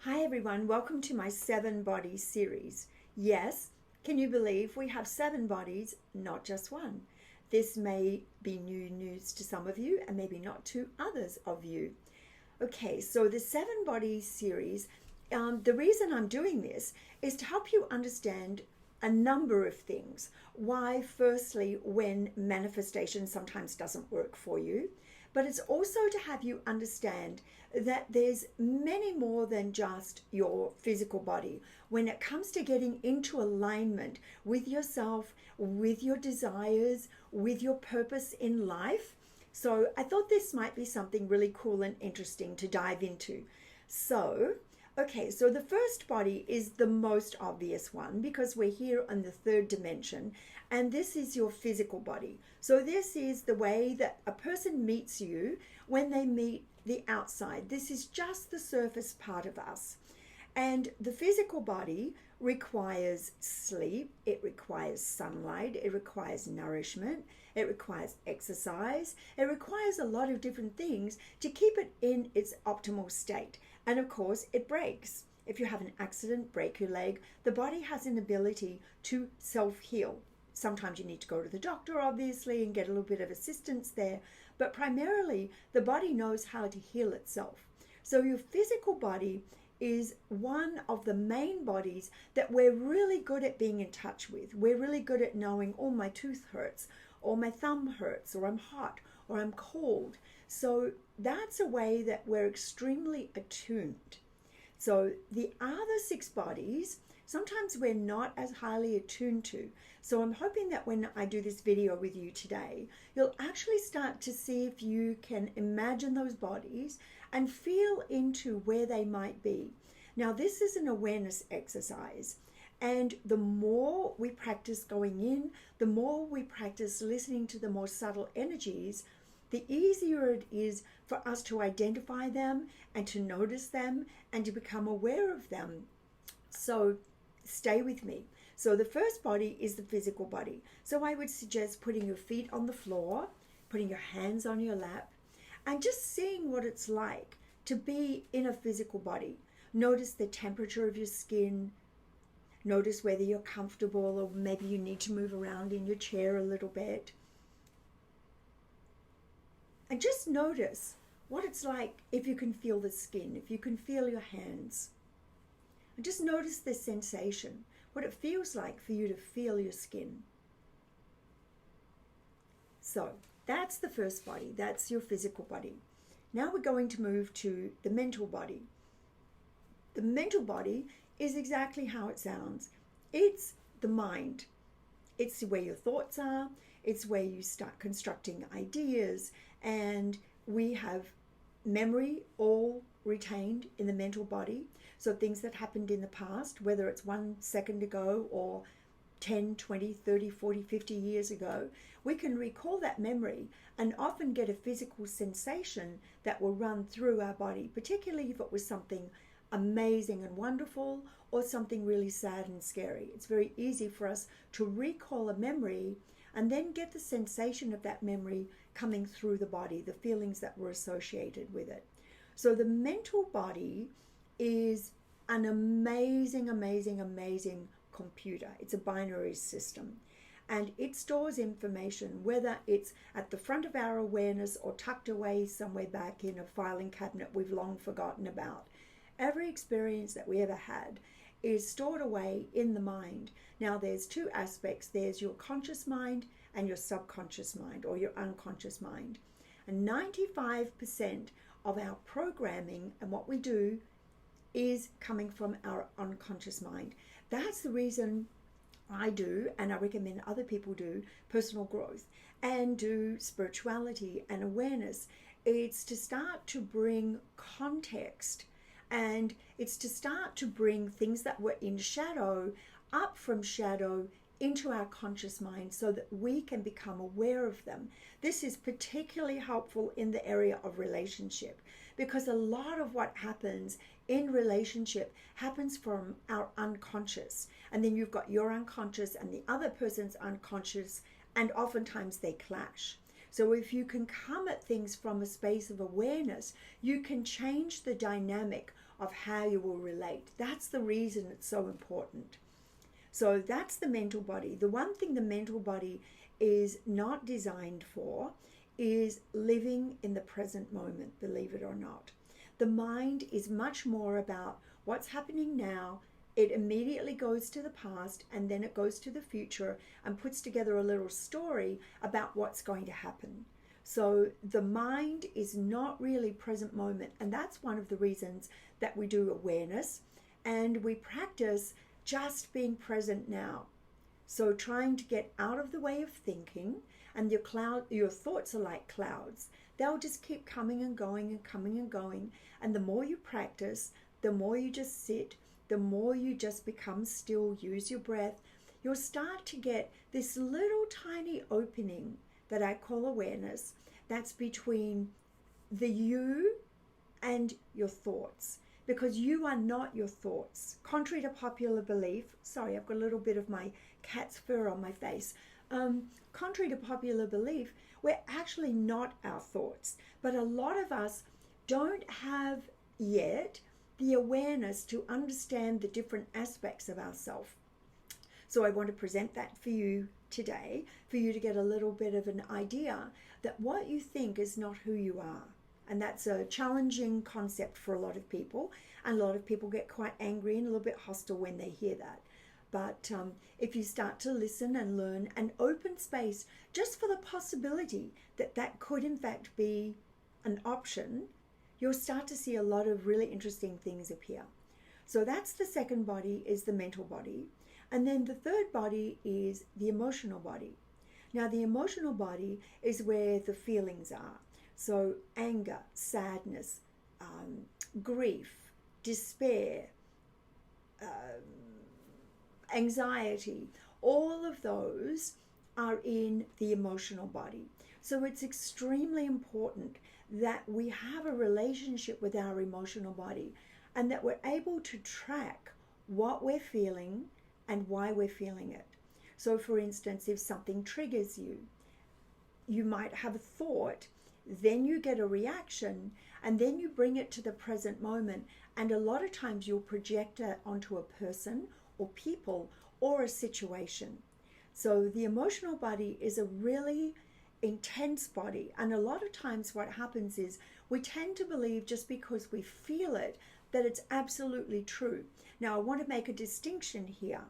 Hi everyone, welcome to my 7 bodies series. Yes, can you believe we have 7 bodies, not just one? This may be new news to some of you and maybe not to others of you. Okay, so the 7 bodies series, the reason I'm doing this is to help you understand a number of things. Why, firstly, when manifestation sometimes doesn't work for you, but it's also to have you understand that there's many more than just your physical body. When it comes to getting into alignment with yourself, with your desires, with your purpose in life. So I thought this might be something really cool and interesting to dive into. So the first body is the most obvious one because we're here on the 3rd dimension, and this is your physical body. So this is the way that a person meets you when they meet the outside. This is just the surface part of us. And the physical body requires sleep, it requires sunlight, it requires nourishment, it requires exercise, it requires a lot of different things to keep it in its optimal state. And of course, it breaks. If you have an accident, break your leg, the body has an ability to self-heal. Sometimes you need to go to the doctor, obviously, and get a little bit of assistance there. But primarily, the body knows how to heal itself. So your physical body is one of the main bodies that we're really good at being in touch with. We're really good at knowing, oh, my tooth hurts, or my thumb hurts, or I'm hot, or I'm cold. So that's a way that we're extremely attuned. So the other 6 bodies, sometimes we're not as highly attuned to. So I'm hoping that when I do this video with you today, you'll actually start to see if you can imagine those bodies and feel into where they might be. Now, this is an awareness exercise. And the more we practice going in, the more we practice listening to the more subtle energies, the easier it is for us to identify them and to notice them and to become aware of them. So stay with me. So the first body is the physical body. So I would suggest putting your feet on the floor, putting your hands on your lap, and just seeing what it's like to be in a physical body. Notice the temperature of your skin. Notice whether you're comfortable or maybe you need to move around in your chair a little bit. And just notice what it's like if you can feel the skin, if you can feel your hands. And just notice the sensation, what it feels like for you to feel your skin. So that's the first body, that's your physical body. Now we're going to move to the mental body. The mental body is exactly how it sounds. It's the mind. It's where your thoughts are. It's where you start constructing ideas. And we have memory all retained in the mental body. So things that happened in the past, whether it's 1 second ago or 10, 20, 30, 40, 50 years ago, we can recall that memory and often get a physical sensation that will run through our body, particularly if it was something amazing and wonderful or something really sad and scary. It's very easy for us to recall a memory and then get the sensation of that memory coming through the body, the feelings that were associated with it. So the mental body is an amazing, amazing, amazing computer. It's a binary system. And it stores information, whether it's at the front of our awareness or tucked away somewhere back in a filing cabinet we've long forgotten about. Every experience that we ever had is stored away in the mind. Now there's 2 aspects. There's your conscious mind and your subconscious mind or your unconscious mind. And 95% of our programming and what we do is coming from our unconscious mind. That's the reason I do, and I recommend other people do, personal growth and do spirituality and awareness. It's to start to bring context, and it's to start to bring things that were in shadow up from shadow into our conscious mind so that we can become aware of them. This is particularly helpful in the area of relationship because a lot of what happens in relationship happens from our unconscious. And then you've got your unconscious and the other person's unconscious, and oftentimes they clash. So if you can come at things from a space of awareness, you can change the dynamic of how you will relate. That's the reason it's so important. So that's the mental body. The one thing the mental body is not designed for is living in the present moment, believe it or not. The mind is much more about what's happening now. It immediately goes to the past, and then it goes to the future and puts together a little story about what's going to happen. So the mind is not really present moment, and that's one of the reasons that we do awareness and we practice just being present now. So trying to get out of the way of thinking, and your thoughts are like clouds. They'll just keep coming and going and coming and going. And the more you practice, the more you just sit, the more you just become still, use your breath, you'll start to get this little tiny opening that I call awareness, that's between the you and your thoughts. Because you are not your thoughts. Contrary to popular belief, sorry, I've got a little bit of my cat's fur on my face. Contrary to popular belief, we're actually not our thoughts. But a lot of us don't have yet the awareness to understand the different aspects of ourselves. So I want to present that for you today, for you to get a little bit of an idea that what you think is not who you are. And that's a challenging concept for a lot of people. And a lot of people get quite angry and a little bit hostile when they hear that. But if you start to listen and learn and open space just for the possibility that that could in fact be an option, you'll start to see a lot of really interesting things appear. So that's the second body, is the mental body. And then the third body is the emotional body. Now the emotional body is where the feelings are. So anger, sadness, grief, despair, anxiety, all of those are in the emotional body. So it's extremely important that we have a relationship with our emotional body and that we're able to track what we're feeling and why we're feeling it. So for instance, if something triggers you, you might have a thought, then you get a reaction, and then you bring it to the present moment. And a lot of times you'll project it onto a person or people or a situation. So the emotional body is a really intense body. And a lot of times what happens is we tend to believe just because we feel it that it's absolutely true. Now I want to make a distinction here.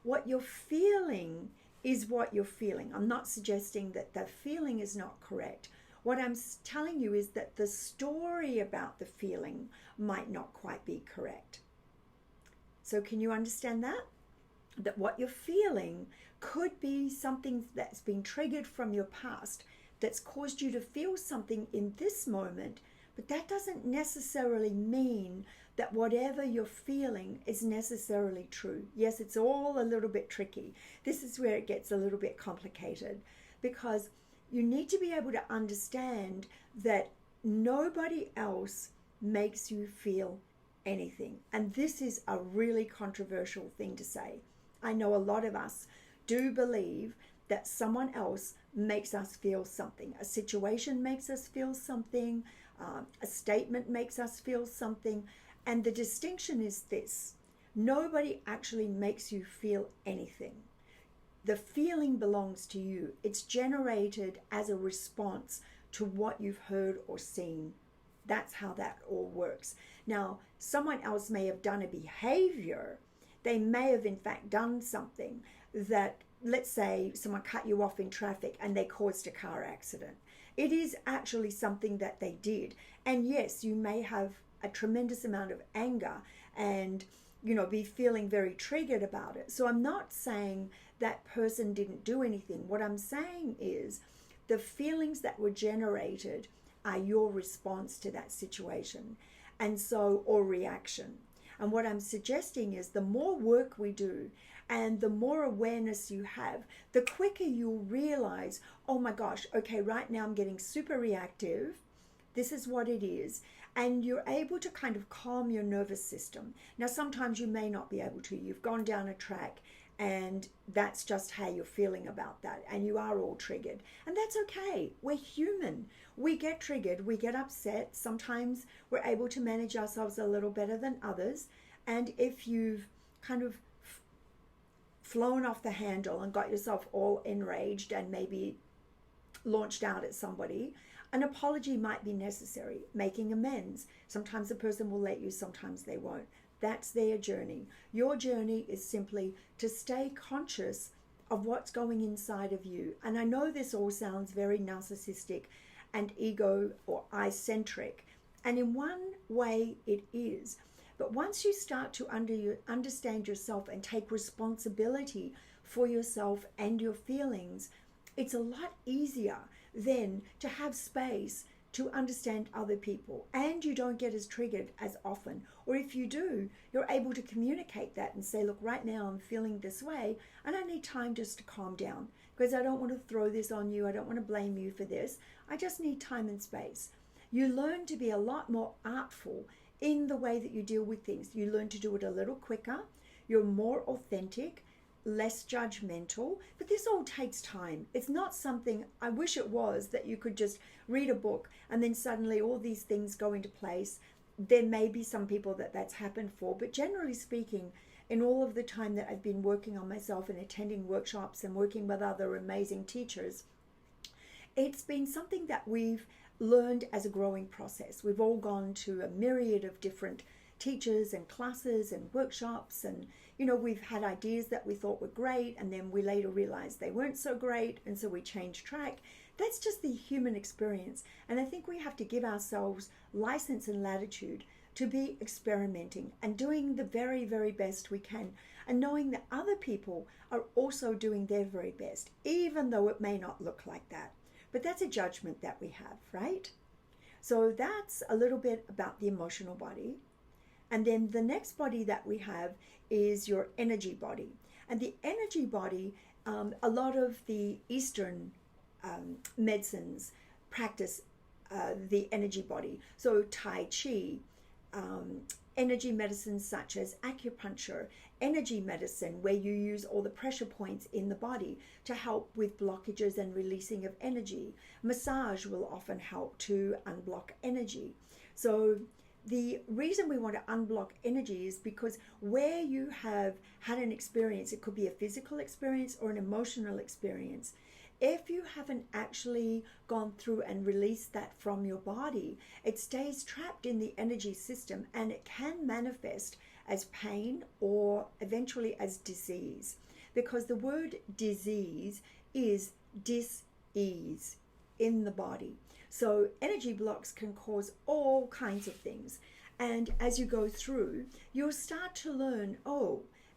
What you're feeling is what you're feeling. I'm not suggesting that the feeling is not correct. What I'm telling you is that the story about the feeling might not quite be correct. So can you understand that? That what you're feeling could be something that's been triggered from your past that's caused you to feel something in this moment, but that doesn't necessarily mean that whatever you're feeling is necessarily true. Yes, it's all a little bit tricky. This is where it gets a little bit complicated, because you need to be able to understand that nobody else makes you feel anything. And this is a really controversial thing to say. I know a lot of us do believe that someone else makes us feel something. A situation makes us feel something. A statement makes us feel something. And the distinction is this: nobody actually makes you feel anything. The feeling belongs to you. It's generated as a response to what you've heard or seen. That's how that all works. Now, someone else may have done a behavior. They may have in fact done something that, let's say someone cut you off in traffic and they caused a car accident. It is actually something that they did. And yes, you may have a tremendous amount of anger and, be feeling very triggered about it. So I'm not saying that person didn't do anything. What I'm saying is the feelings that were generated are your response to that situation, and so, or reaction. And what I'm suggesting is the more work we do and the more awareness you have, the quicker you'll realize, oh my gosh, okay, right now I'm getting super reactive. This is what it is. And you're able to kind of calm your nervous system. Now, sometimes you may not be able to. You've gone down a track and that's just how you're feeling about that, and you are all triggered, and that's okay. We're human. We get triggered, we get upset. Sometimes we're able to manage ourselves a little better than others, and if you've kind of flown off the handle and got yourself all enraged and maybe launched out at somebody, an apology might be necessary, making amends. Sometimes the person will let you, sometimes they won't. That's their journey. Your journey is simply to stay conscious of what's going inside of you. And I know this all sounds very narcissistic and ego or I-centric, and in one way it is. But once you start to understand yourself and take responsibility for yourself and your feelings, it's a lot easier then to have space to understand other people, and you don't get as triggered as often. Or if you do, you're able to communicate that and say, look, right now I'm feeling this way and I need time just to calm down, because I don't want to throw this on you. I don't want to blame you for this. I just need time and space. You learn to be a lot more artful in the way that you deal with things. You learn to do it a little quicker. You're more authentic, less judgmental, but this all takes time. It's not something, I wish it was, that you could just read a book and then suddenly all these things go into place. There may be some people that that's happened for, but generally speaking, in all of the time that I've been working on myself and attending workshops and working with other amazing teachers, it's been something that we've learned as a growing process. We've all gone to a myriad of different teachers and classes and workshops, and we've had ideas that we thought were great, and then we later realized they weren't so great, and so we changed track. That's just the human experience, and I think we have to give ourselves license and latitude to be experimenting and doing the very, very best we can, and knowing that other people are also doing their very best, even though it may not look like that. But that's a judgment that we have, right? So that's a little bit about the emotional body. And then the next body that we have is your energy body. And the energy body, a lot of the Eastern medicines practice the energy body. So Tai Chi, energy medicines such as acupuncture, energy medicine where you use all the pressure points in the body to help with blockages and releasing of energy. Massage will often help to unblock energy. So the reason we want to unblock energy is because where you have had an experience, it could be a physical experience or an emotional experience, if you haven't actually gone through and released that from your body, it stays trapped in the energy system, and it can manifest as pain or eventually as disease, because the word disease is dis-ease in the body. So energy blocks can cause all kinds of things. And as you go through, you'll start to learn,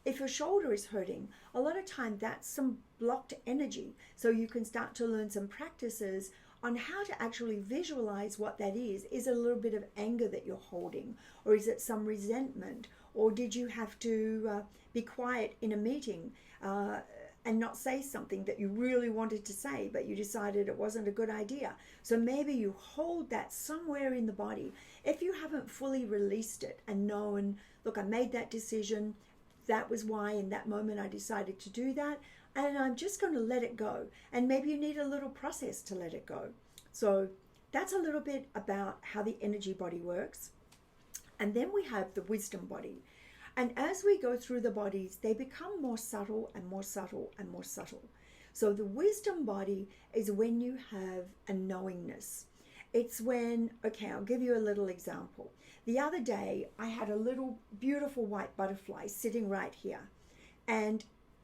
if your shoulder is hurting, a lot of time that's some blocked energy. So you can start to learn some practices on how to actually visualize what that is. Is it a little bit of anger that you're holding? Or is it some resentment? Or did you have to be quiet in a meeting and not say something that you really wanted to say, but you decided it wasn't a good idea? So maybe you hold that somewhere in the body. If you haven't fully released it and known, look, I made that decision, that was why in that moment I decided to do that, and I'm just going to let it go. And maybe you need a little process to let it go. So that's a little bit about how the energy body works. And then we have the wisdom body. And as we go through the bodies, they become more subtle and more subtle and more subtle. So the wisdom body is when you have a knowingness. It's when, I'll give you a little example. The other day, I had a little beautiful white butterfly sitting right here. And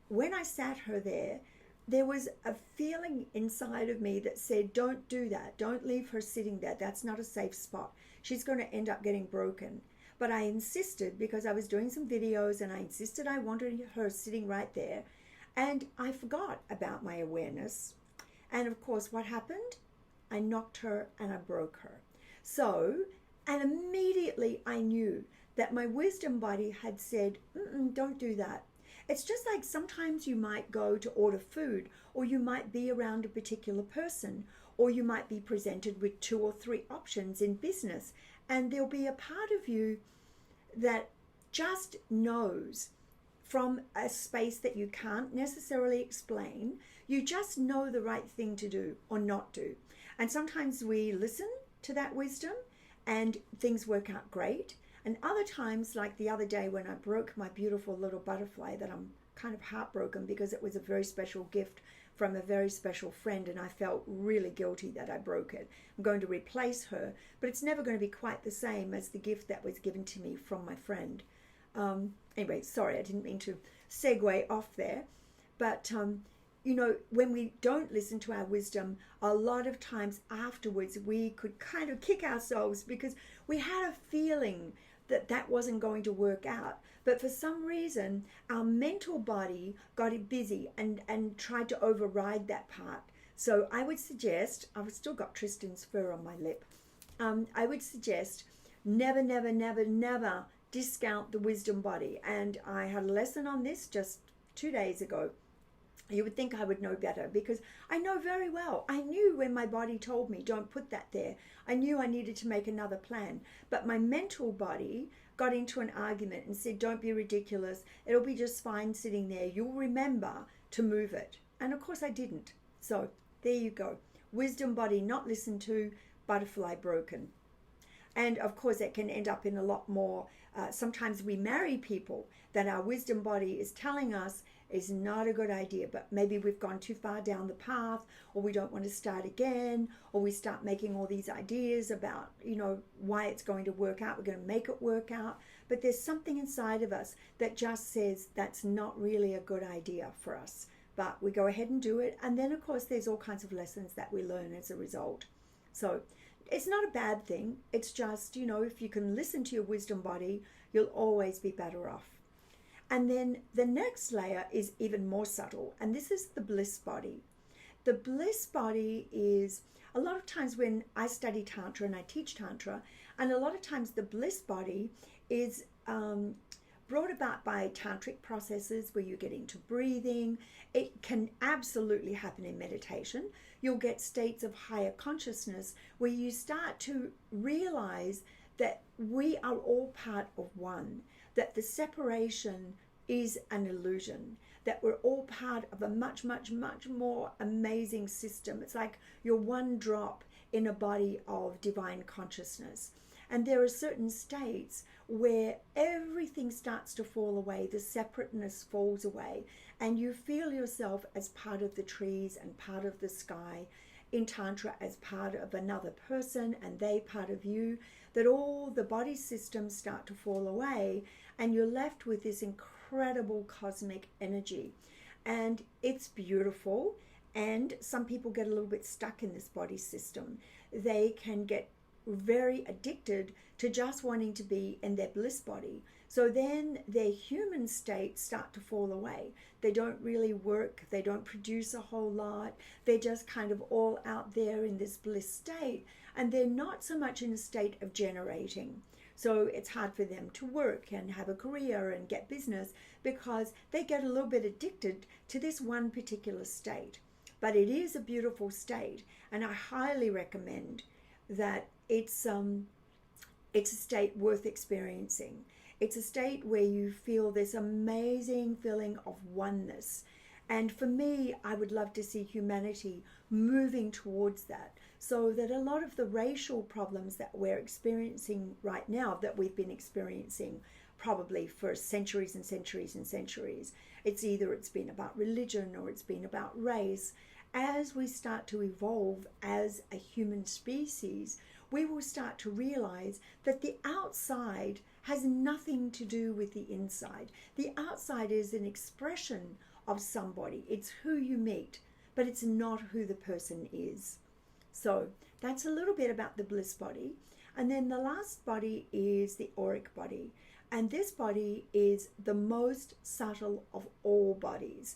when I sat her there, there was a feeling inside of me that said, don't do that. Don't leave her sitting there. That's not a safe spot. She's going to end up getting broken. But I insisted, because I was doing some videos, and I insisted I wanted her sitting right there. And I forgot about my awareness. And of course, what happened? I knocked her and I broke her. So, and immediately I knew that my wisdom body had said, don't do that. It's just like sometimes you might go to order food, or you might be around a particular person, or you might be presented with 2 or 3 options in business, and there'll be a part of you that just knows from a space that you can't necessarily explain. You just know the right thing to do or not do. And sometimes we listen to that wisdom and things work out great. And other times, like the other day when I broke my beautiful little butterfly, that I'm kind of heartbroken because it was a very special gift from a very special friend, and I felt really guilty that I broke it. I'm going to replace her, but it's never going to be quite the same as the gift that was given to me from my friend. Anyway, sorry, I didn't mean to segue off there. But, you know, when we don't listen to our wisdom, a lot of times afterwards we could kind of kick ourselves because we had a feeling that that wasn't going to work out. But for some reason, our mental body got it busy and tried to override that part. So I would suggest, I've still got Tristan's fur on my lip. I would suggest never, never, never, never discount the wisdom body. And I had a lesson on this just 2 days ago. You would think I would know better because I know very well. I knew when my body told me, don't put that there. I knew I needed to make another plan. But my mental body got into an argument and said, don't be ridiculous. It'll be just fine sitting there. You'll remember to move it. And of course I didn't. So there you go. Wisdom body not listened to, butterfly broken. And of course it can end up in a lot more. Sometimes we marry people that our wisdom body is telling us is not a good idea, but maybe we've gone too far down the path, or we don't want to start again, or we start making all these ideas about, you know, why it's going to work out. We're going to make it work out, but there's something inside of us that just says that's not really a good idea for us, but we go ahead and do it. And then of course there's all kinds of lessons that we learn as a result. So it's not a bad thing. It's just, you know, if you can listen to your wisdom body, you'll always be better off. And then the next layer is even more subtle, and this is the bliss body. The bliss body is, a lot of times when I study Tantra and I teach Tantra, and a lot of times the bliss body is brought about by tantric processes where you get into breathing. It can absolutely happen in meditation. You'll get states of higher consciousness where you start to realize that we are all part of one, that the separation is an illusion, that we're all part of a much, much, much more amazing system. It's like you're one drop in a body of divine consciousness. And there are certain states where everything starts to fall away, the separateness falls away, and you feel yourself as part of the trees and part of the sky, in Tantra as part of another person and they part of you, that all the body systems start to fall away and you're left with this incredible cosmic energy. And it's beautiful, and some people get a little bit stuck in this body system. They can get very addicted to just wanting to be in their bliss body. So then their human states start to fall away. They don't really work. They don't produce a whole lot. They're just kind of all out there in this bliss state. And they're not so much in a state of generating. So it's hard for them to work and have a career and get business because they get a little bit addicted to this one particular state. But it is a beautiful state, and I highly recommend that it's a state worth experiencing. It's a state where you feel this amazing feeling of oneness. And for me, I would love to see humanity moving towards that, so that a lot of the racial problems that we're experiencing right now, that we've been experiencing probably for centuries and centuries and centuries, it's been about religion or it's been about race. As we start to evolve as a human species, we will start to realize that the outside has nothing to do with the inside. The outside is an expression of somebody. It's who you meet, but it's not who the person is. So that's a little bit about the bliss body. And then the last body is the auric body. And this body is the most subtle of all bodies.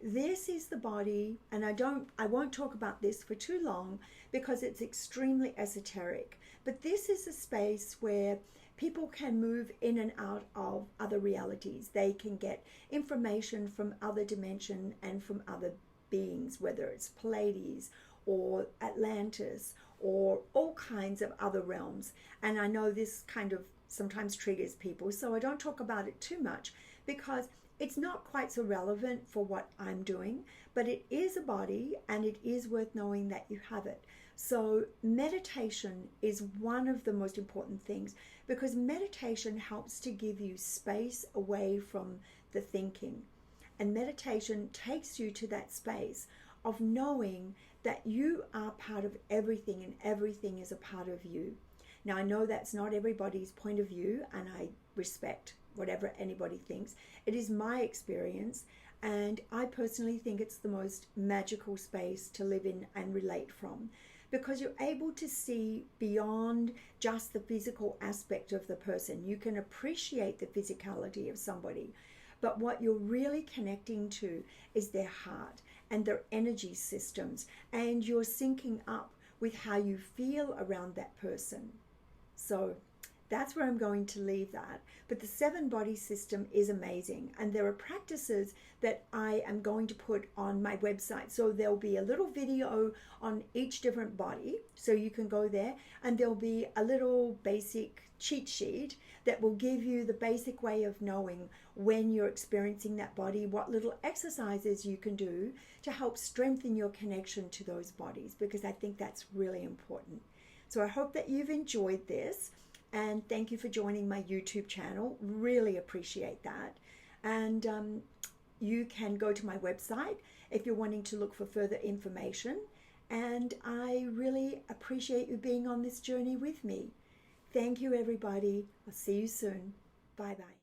This is the body, and I won't talk about this for too long because it's extremely esoteric, but this is a space where people can move in and out of other realities. They can get information from other dimension and from other beings, whether it's Pleiades or Atlantis or all kinds of other realms. And I know this kind of sometimes triggers people, so I don't talk about it too much because it's not quite so relevant for what I'm doing, but it is a body and it is worth knowing that you have it. So meditation is one of the most important things because meditation helps to give you space away from the thinking. And meditation takes you to that space of knowing that you are part of everything and everything is a part of you. Now, I know that's not everybody's point of view, and I respect whatever anybody thinks. It is my experience, and I personally think it's the most magical space to live in and relate from, because you're able to see beyond just the physical aspect of the person. You can appreciate the physicality of somebody, but what you're really connecting to is their heart and their energy systems, and you're syncing up with how you feel around that person. So that's where I'm going to leave that. But the 7-body system is amazing, and there are practices that I am going to put on my website. So there'll be a little video on each different body, so you can go there, and there'll be a little basic cheat sheet that will give you the basic way of knowing when you're experiencing that body, what little exercises you can do to help strengthen your connection to those bodies, because I think that's really important. So I hope that you've enjoyed this, and thank you for joining my YouTube channel. Really appreciate that. And you can go to my website if you're wanting to look for further information. And I really appreciate you being on this journey with me. Thank you, everybody. I'll see you soon. Bye-bye.